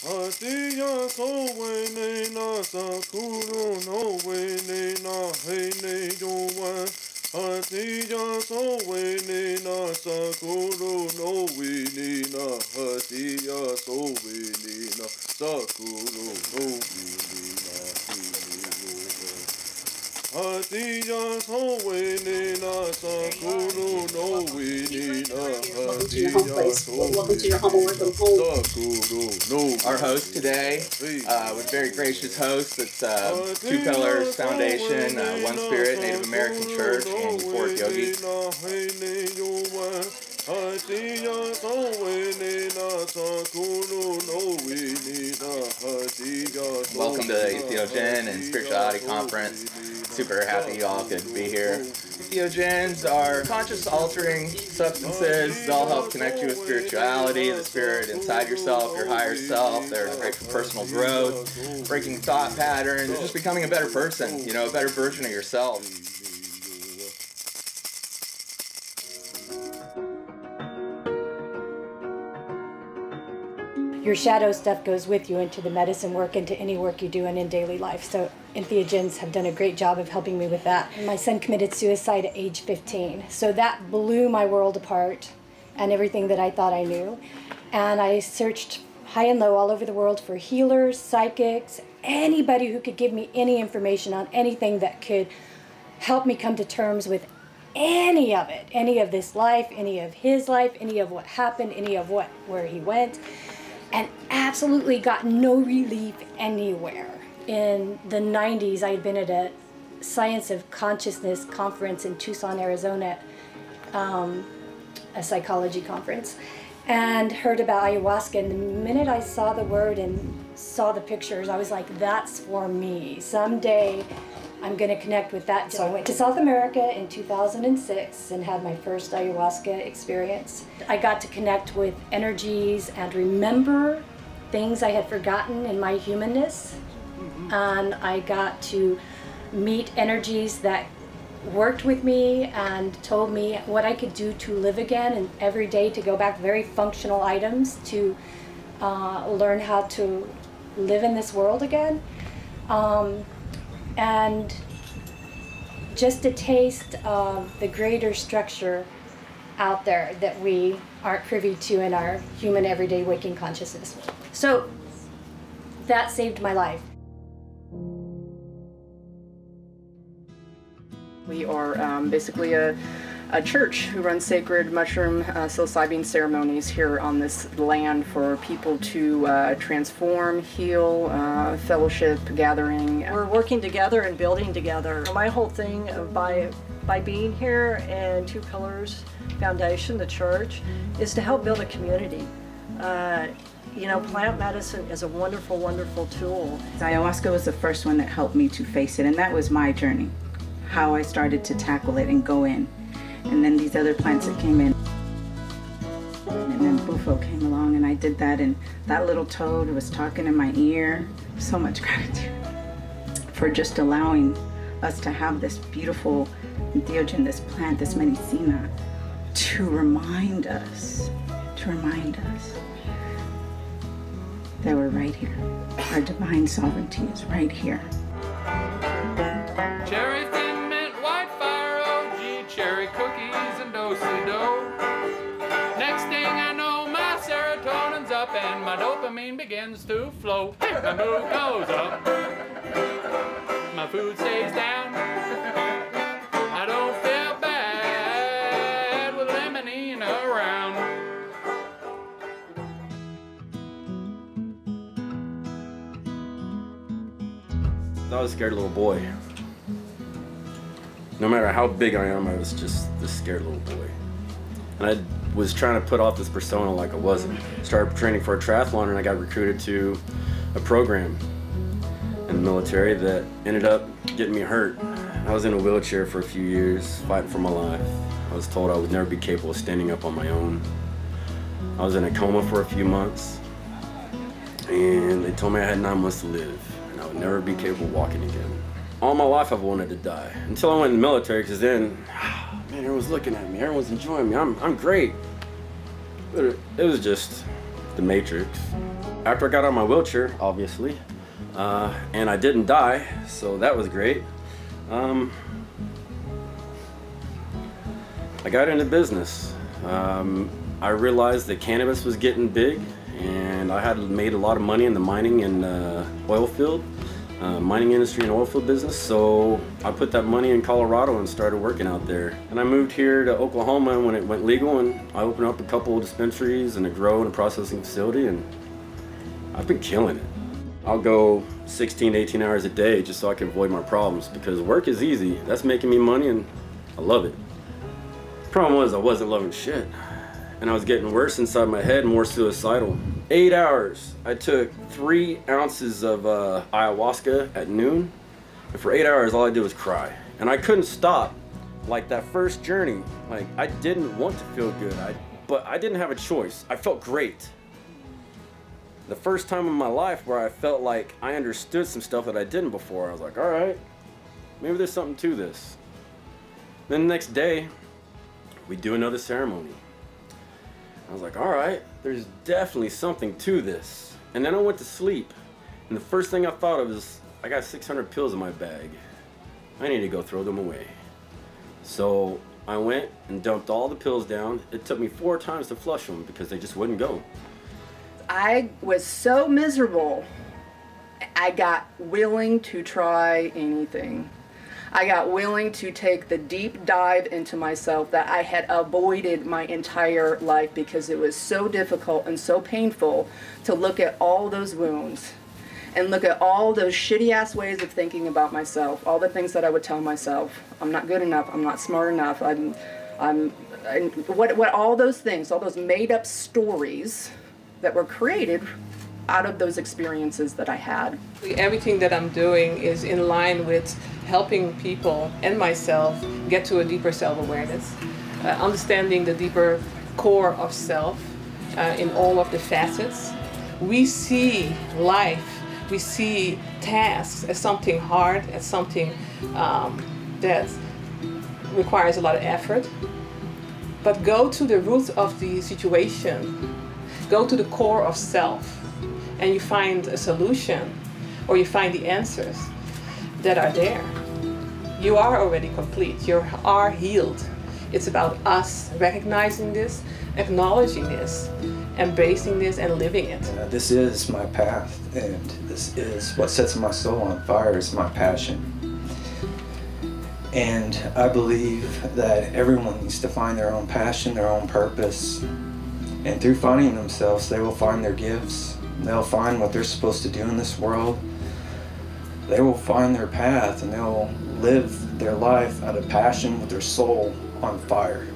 Hatiya so we na sakuro no we na hey ne doan. Hatiya so we na sakuro no we na. Hatiya so we na sakuro no we na hey ne doan. Hatiya so we na sakuro no we na. Hatiya so Welcome to your humble work of home. Our host today, with very gracious host, it's Two Pillars Foundation, One Spirit Native American Church, and Fort Yogi. Welcome to the Entheogen and Spirituality Conference. Super happy you all could be here. Entheogens are conscious-altering substances. They'll help connect you with spirituality, the spirit inside yourself, your higher self. They're great for personal growth, breaking thought patterns, just becoming a better person, you know, a better version of yourself. Your shadow stuff goes with you into the medicine work, into any work you're doing in daily life. So Entheogens have done a great job of helping me with that. My son committed suicide at age 15. So that blew my world apart and everything that I thought I knew. And I searched high and low all over the world for healers, psychics, anybody who could give me any information on anything that could help me come to terms with any of it, any of this life, any of his life, any of what happened, any of where he went. And absolutely got no relief anywhere. In the 90s, I had been at a Science of Consciousness conference in Tucson, Arizona, a psychology conference, and heard about ayahuasca. And the minute I saw the word and saw the pictures, I was like, that's for me. Someday I'm going to connect with that. So I went to South America in 2006 and had my first ayahuasca experience. I got to connect with energies and remember things I had forgotten in my humanness. And I got to meet energies that worked with me and told me what I could do to live again, and every day to go back, very functional items to learn how to live in this world again. And just a taste of the greater structure out there that we aren't privy to in our human everyday waking consciousness. So that saved my life. We are basically a church who runs sacred mushroom psilocybin ceremonies here on this land for people to transform, heal, fellowship, gathering. We're working together and building together. My whole thing by being here and Two Pillars Foundation, the church, is to help build a community. You know, plant medicine is a wonderful, wonderful tool. Ayahuasca was the first one that helped me to face it, and that was my journey, how I started to tackle it and go in. And then these other plants that came in. And then Bufo came along and I did that, and that little toad was talking in my ear. So much gratitude for just allowing us to have this beautiful entheogen, this plant, this medicina, to remind us that we're right here. Our divine sovereignty is right here. Cherry thin mint, white fire, OG, cherry cookies and do-si-do. Next thing I know, my serotonin's up and my dopamine begins to flow. My mood goes up, my food stays down. I don't feel bad with limonene around. I was a scared little boy. No matter how big I am, I was just this scared little boy. And I was trying to put off this persona like I wasn't. Started training for a triathlon and I got recruited to a program in the military that ended up getting me hurt. I was in a wheelchair for a few years, fighting for my life. I was told I would never be capable of standing up on my own. I was in a coma for a few months, and they told me I had 9 months to live, and I would never be capable of walking again. All my life I've wanted to die, until I went in the military, because then, man, everyone's looking at me, everyone's enjoying me, I'm great. But it was just the Matrix. After I got on my wheelchair, obviously, and I didn't die, so that was great. I got into business. I realized that cannabis was getting big, and I had made a lot of money in the mining and oil field, mining industry and oil field business, so I put that money in Colorado and started working out there. And I moved here to Oklahoma when it went legal, and I opened up a couple of dispensaries and a grow and a processing facility, and I've been killing it. I'll go 16 to 18 hours a day just so I can avoid my problems, because work is easy. That's making me money and I love it. Problem was I wasn't loving shit, and I was getting worse inside my head, more suicidal. 8 hours. I took 3 ounces of ayahuasca at noon, and for 8 hours all I did was cry. And I couldn't stop. Like that first journey, like I didn't want to feel good, but I didn't have a choice. I felt great. The first time in my life where I felt like I understood some stuff that I didn't before. I was like, all right, maybe there's something to this. Then the next day, we do another ceremony. I was like, all right, there's definitely something to this. And then I went to sleep, and the first thing I thought of is, I got 600 pills in my bag. I need to go throw them away. So I went and dumped all the pills down. It took me 4 times to flush them because they just wouldn't go. I was so miserable, I got willing to try anything. I got willing to take the deep dive into myself that I had avoided my entire life because it was so difficult and so painful to look at all those wounds and look at all those shitty ass ways of thinking about myself, all the things that I would tell myself. I'm not good enough, I'm not smart enough, what all those things, all those made up stories that were created out of those experiences that I had. Everything that I'm doing is in line with helping people and myself get to a deeper self-awareness, understanding the deeper core of self in all of the facets. We see life, we see tasks as something hard, as something that requires a lot of effort. But go to the root of the situation, go to the core of self, and you find a solution, or you find the answers that are there. You are already complete, you are healed. It's about us recognizing this, acknowledging this, embracing this, and living it. This is my path, and this is what sets my soul on fire, is my passion. And I believe that everyone needs to find their own passion, their own purpose. And through finding themselves, they will find their gifts. They'll find what they're supposed to do in this world. They will find their path, and they'll live their life out of passion with their soul on fire.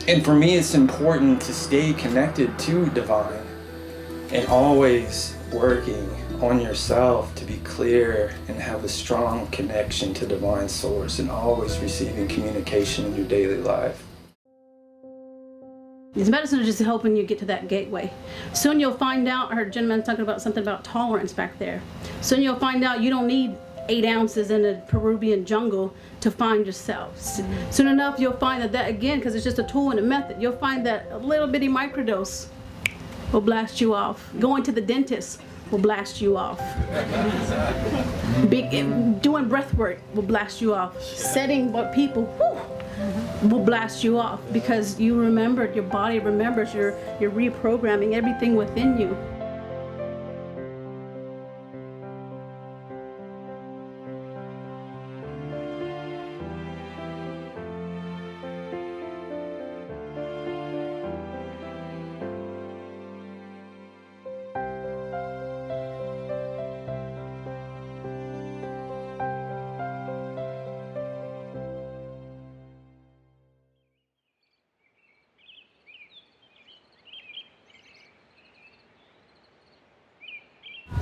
And for me, it's important to stay connected to divine and always working on yourself to be clear and have a strong connection to divine source, and always receiving communication in your daily life. These medicines are just helping you get to that gateway. Soon you'll find out, I heard a gentleman talking about something about tolerance back there. Soon you'll find out you don't need 8 ounces in a Peruvian jungle to find yourself. Soon enough you'll find that again, because it's just a tool and a method, you'll find that a little bitty microdose will blast you off. Going to the dentist will blast you off. Doing breath work will blast you off. Setting what people, will blast you off, because you remembered, your body remembers, you're reprogramming everything within you.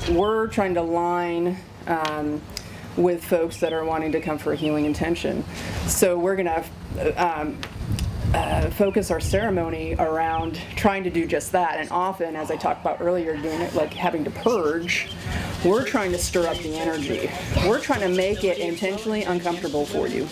We're trying to align with folks that are wanting to come for a healing intention. So we're going to focus our ceremony around trying to do just that. And often, as I talked about earlier, doing it like having to purge, we're trying to stir up the energy. We're trying to make it intentionally uncomfortable for you.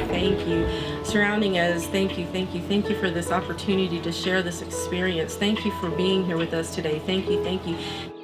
thank you. Surrounding us, thank you for this opportunity to share this experience. Thank you for being here with us today. Thank you.